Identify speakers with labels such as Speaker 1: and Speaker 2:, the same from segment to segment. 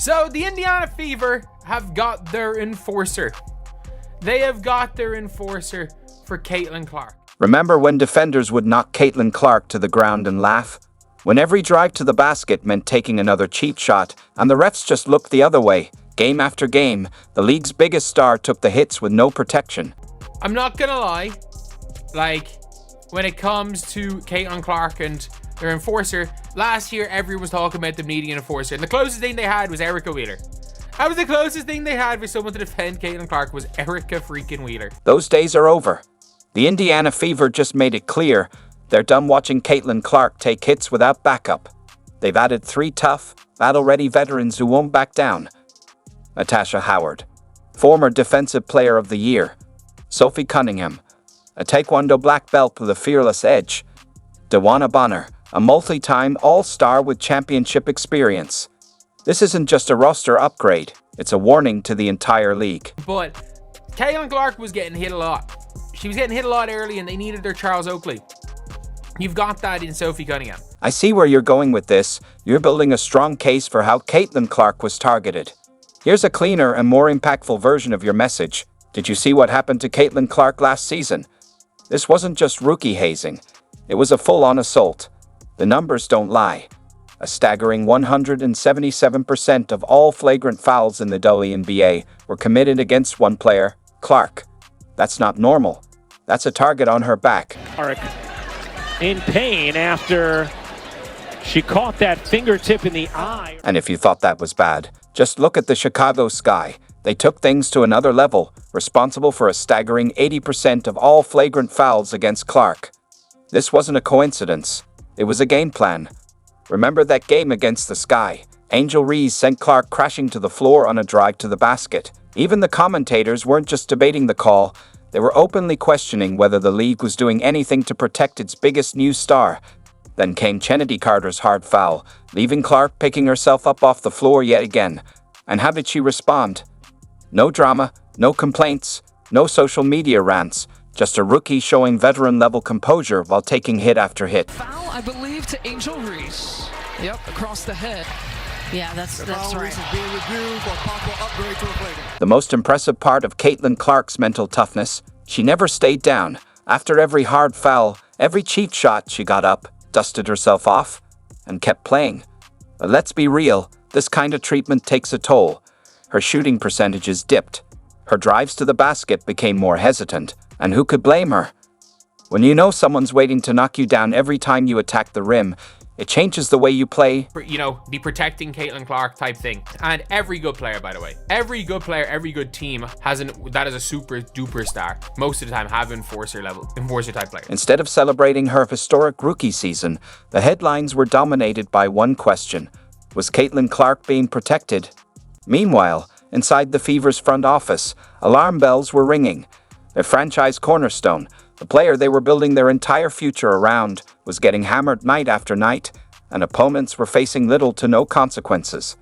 Speaker 1: So the Indiana Fever have got their enforcer. They have got their enforcer for Caitlin Clark.
Speaker 2: Remember when defenders would knock Caitlin Clark to the ground and laugh? When every drive to the basket meant taking another cheap shot, and the refs just looked the other way. Game after game, the league's biggest star took the hits with no protection.
Speaker 1: I'm not gonna lie, when it comes to Caitlin Clark and their enforcer, last year everyone was talking about them needing an enforcer, and the closest thing they had was Erica Wheeler. That was the closest thing they had for someone to defend Caitlin Clark, was Erica freaking Wheeler.
Speaker 2: Those days are over. The Indiana Fever just made it clear they're done watching Caitlin Clark take hits without backup. They've added 3 tough, battle-ready veterans who won't back down. Natasha Howard, former Defensive Player of the Year. Sophie Cunningham, a Taekwondo black belt with a fearless edge. DeWanna Bonner, a multi-time all-star with championship experience. This isn't just a roster upgrade, it's a warning to the entire league.
Speaker 1: But Caitlin Clark was getting hit a lot. She was getting hit a lot early, and they needed their Charles Oakley. You've got that in Sophie Cunningham.
Speaker 2: I see where you're going with this. You're building a strong case for how Caitlin Clark was targeted. Here's a cleaner and more impactful version of your message. Did you see what happened to Caitlin Clark last season? This wasn't just rookie hazing. It was a full-on assault. The numbers don't lie. A staggering 177% of all flagrant fouls in the WNBA were committed against one player, Clark. That's not normal. That's a target on her back.
Speaker 3: Clark in pain after she caught that fingertip in the eye.
Speaker 2: And if you thought that was bad, just look at the Chicago Sky. They took things to another level, responsible for a staggering 80% of all flagrant fouls against Clark. This wasn't a coincidence. It was a game plan. Remember that game against the Sky? Angel Reese sent Clark crashing to the floor on a drive to the basket. Even the commentators weren't just debating the call. They were openly questioning whether the league was doing anything to protect its biggest new star. Then came Chennedy Carter's hard foul, leaving Clark picking herself up off the floor yet again. And how did she respond? No drama, no complaints, no social media rants, just a rookie showing veteran-level composure while taking hit after hit.
Speaker 4: Foul, I believe, to Angel Reese. Yep, across the head.
Speaker 5: Yeah, that's right.
Speaker 2: The most impressive part of Caitlin Clark's mental toughness, she never stayed down. After every hard foul, every cheap shot, she got up, dusted herself off, and kept playing. But let's be real, this kind of treatment takes a toll. Her shooting percentages dipped. Her drives to the basket became more hesitant, and who could blame her? When you know someone's waiting to knock you down every time you attack the rim, it changes the way you play.
Speaker 1: Be protecting Caitlin Clark type thing. And every good player, by the way, every good player, every good team that is a super duper star. Most of the time have enforcer type players.
Speaker 2: Instead of celebrating her historic rookie season, the headlines were dominated by one question. Was Caitlin Clark being protected? Meanwhile, inside the Fever's front office, alarm bells were ringing. Their franchise cornerstone, the player they were building their entire future around, was getting hammered night after night, and opponents were facing little to no consequences.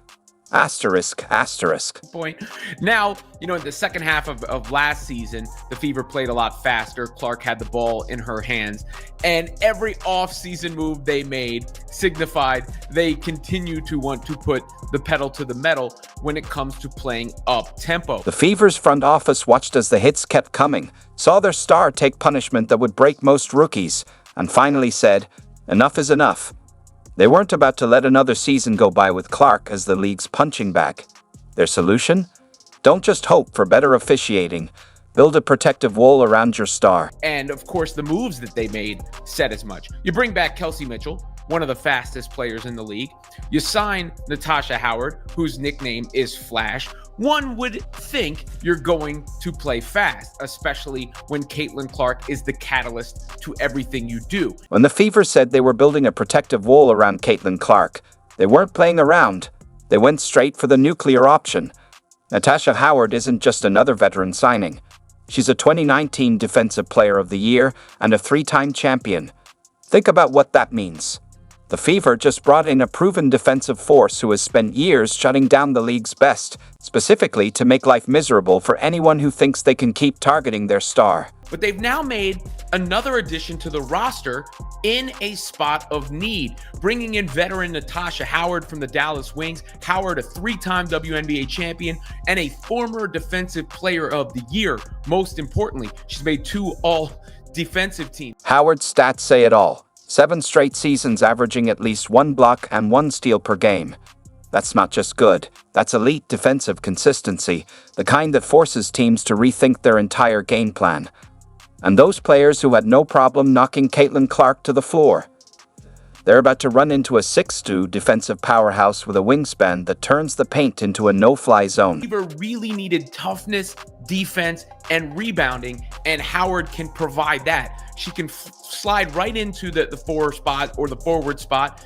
Speaker 2: Asterisk, asterisk.
Speaker 1: Point. Now, in the second half of last season, the Fever played a lot faster. Clark had the ball in her hands, and every off-season move they made signified they continue to want to put the pedal to the metal when it comes to playing up-tempo.
Speaker 2: The Fever's front office watched as the hits kept coming, saw their star take punishment that would break most rookies, and finally said, enough is enough. They weren't about to let another season go by with Clark as the league's punching bag. Their solution? Don't just hope for better officiating. Build a protective wall around your star.
Speaker 1: And of course, the moves that they made said as much. You bring back Kelsey Mitchell, one of the fastest players in the league. You sign Natasha Howard, whose nickname is Flash. One would think you're going to play fast, especially when Caitlin Clark is the catalyst to everything you do.
Speaker 2: When the Fever said they were building a protective wall around Caitlin Clark, they weren't playing around. They went straight for the nuclear option. Natasha Howard isn't just another veteran signing. She's a 2019 Defensive Player of the Year and a 3-time champion. Think about what that means. The Fever just brought in a proven defensive force who has spent years shutting down the league's best, specifically to make life miserable for anyone who thinks they can keep targeting their star.
Speaker 1: But they've now made another addition to the roster in a spot of need, bringing in veteran Natasha Howard from the Dallas Wings. Howard, a 3-time WNBA champion and a former Defensive Player of the Year. Most importantly, she's made 2 all-defensive teams.
Speaker 2: Howard's stats say it all. 7 straight seasons averaging at least 1 block and 1 steal per game. That's not just good, that's elite defensive consistency, the kind that forces teams to rethink their entire game plan. And those players who had no problem knocking Caitlin Clark to the floor. They're about to run into a 6'2" defensive powerhouse with a wingspan that turns the paint into a no-fly zone.
Speaker 1: Fever really needed toughness, defense, and rebounding, and Howard can provide that. She can slide right into the 4 spot or the forward spot,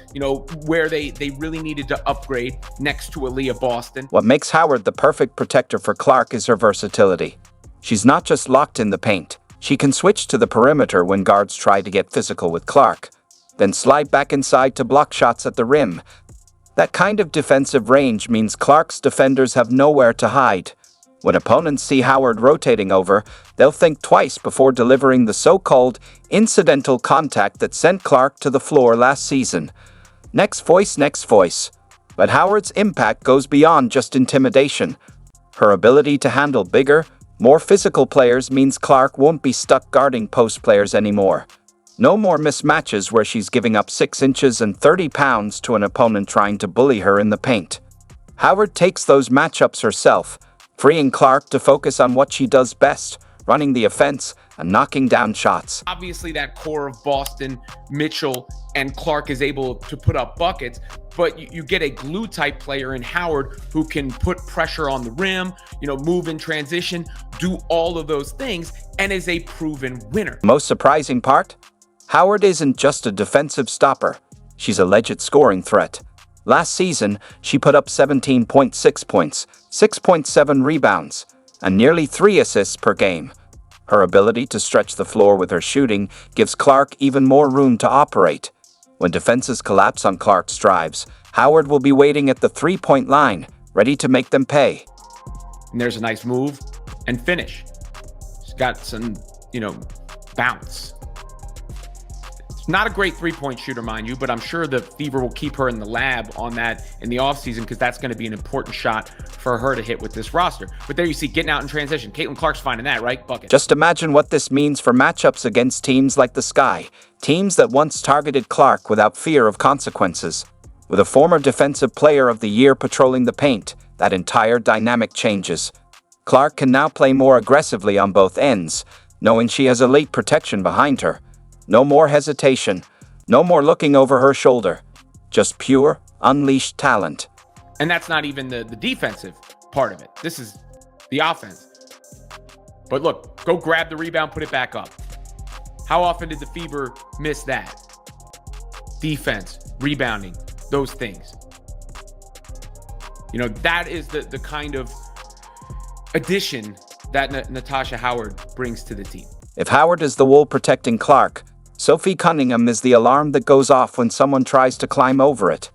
Speaker 1: where they really needed to upgrade next to Aaliyah Boston.
Speaker 2: What makes Howard the perfect protector for Clark is her versatility. She's not just locked in the paint. She can switch to the perimeter when guards try to get physical with Clark, then slide back inside to block shots at the rim. That kind of defensive range means Clark's defenders have nowhere to hide. When opponents see Howard rotating over, they'll think twice before delivering the so-called incidental contact that sent Clark to the floor last season. Next voice. But Howard's impact goes beyond just intimidation. Her ability to handle bigger, more physical players means Clark won't be stuck guarding post players anymore. No more mismatches where she's giving up 6 inches and 30 pounds to an opponent trying to bully her in the paint. Howard takes those matchups herself, freeing Clark to focus on what she does best, running the offense and knocking down shots.
Speaker 1: Obviously, that core of Boston, Mitchell, and Clark is able to put up buckets, but you get a glue-type player in Howard who can put pressure on the rim, move in transition, do all of those things, and is a proven winner.
Speaker 2: Most surprising part? Howard isn't just a defensive stopper. She's a legit scoring threat. Last season, she put up 17.6 points, 6.7 rebounds, and nearly 3 assists per game. Her ability to stretch the floor with her shooting gives Clark even more room to operate. When defenses collapse on Clark's drives, Howard will be waiting at the 3-point line, ready to make them pay.
Speaker 1: And there's a nice move and finish. She's got some, bounce. Not a great 3-point shooter, mind you, but I'm sure the Fever will keep her in the lab on that in the offseason because that's going to be an important shot for her to hit with this roster. But there you see, getting out in transition. Caitlin Clark's finding that, right? Bucket.
Speaker 2: Just imagine what this means for matchups against teams like the Sky, teams that once targeted Clark without fear of consequences. With a former Defensive Player of the Year patrolling the paint, that entire dynamic changes. Clark can now play more aggressively on both ends, knowing she has elite protection behind her. No more hesitation, no more looking over her shoulder. Just pure, unleashed talent.
Speaker 1: And that's not even the defensive part of it. This is the offense. But look, go grab the rebound, put it back up. How often did the Fever miss that? Defense, rebounding, those things. That is the kind of addition that Natasha Howard brings to the team.
Speaker 2: If Howard is the wool protecting Clark, Sophie Cunningham is the alarm that goes off when someone tries to climb over it.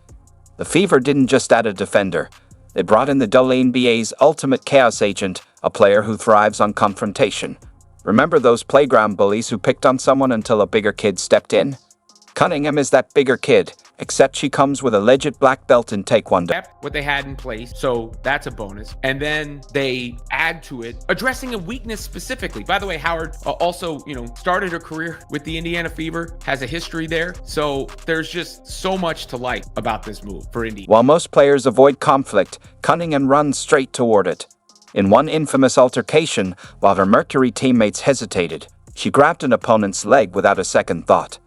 Speaker 2: The Fever didn't just add a defender. They brought in the WNBA's ultimate chaos agent, a player who thrives on confrontation. Remember those playground bullies who picked on someone until a bigger kid stepped in? Cunningham is that bigger kid, except she comes with a legit black belt in Taekwondo.
Speaker 1: What they had in place, so that's a bonus. And then they add to it, addressing a weakness specifically. By the way, Howard also, started her career with the Indiana Fever, has a history there. So there's just so much to like about this move for Indy.
Speaker 2: While most players avoid conflict, Cunningham runs straight toward it. In one infamous altercation, while her Mercury teammates hesitated, she grabbed an opponent's leg without a second thought.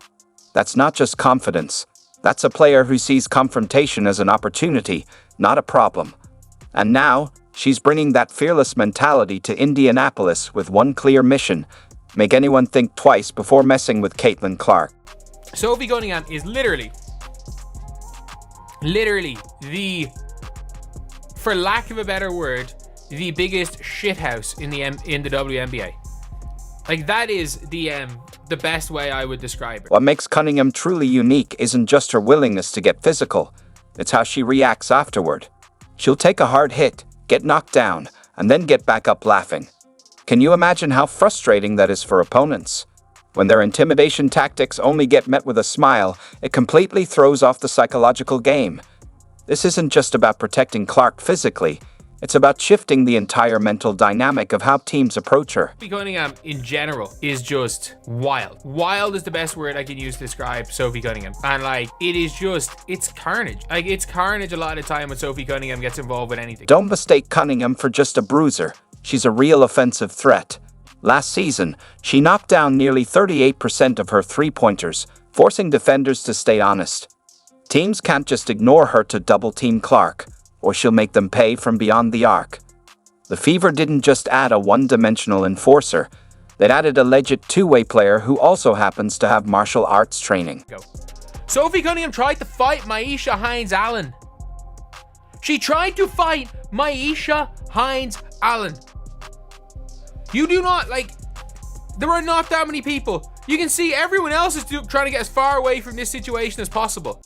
Speaker 2: That's not just confidence. That's a player who sees confrontation as an opportunity, not a problem. And now, she's bringing that fearless mentality to Indianapolis with one clear mission: make anyone think twice before messing with Caitlin Clark.
Speaker 6: Sophie Cunningham is literally for lack of a better word, the biggest shithouse in the WNBA. Like, that is the best way I would describe her.
Speaker 2: What makes Cunningham truly unique isn't just her willingness to get physical, it's how she reacts afterward. She'll take a hard hit, get knocked down, and then get back up laughing. Can you imagine how frustrating that is for opponents? When their intimidation tactics only get met with a smile, it completely throws off the psychological game. This isn't just about protecting Clark physically, it's about shifting the entire mental dynamic of how teams approach her.
Speaker 6: Sophie Cunningham in general is just wild. Wild is the best word I can use to describe Sophie Cunningham. And like, it's carnage. Like, it's carnage a lot of the time when Sophie Cunningham gets involved with anything.
Speaker 2: Don't mistake Cunningham for just a bruiser. She's a real offensive threat. Last season, she knocked down nearly 38% of her three-pointers, forcing defenders to stay honest. Teams can't just ignore her to double-team Clark, or she'll make them pay from beyond the arc. The Fever didn't just add a one-dimensional enforcer, they added a legit two-way player who also happens to have martial arts training.
Speaker 6: Sophie Cunningham tried to fight Maisha Hines-Allen. She tried to fight Maisha Hines-Allen. You do not, like, there are not that many people. You can see everyone else is trying to get as far away from this situation as possible.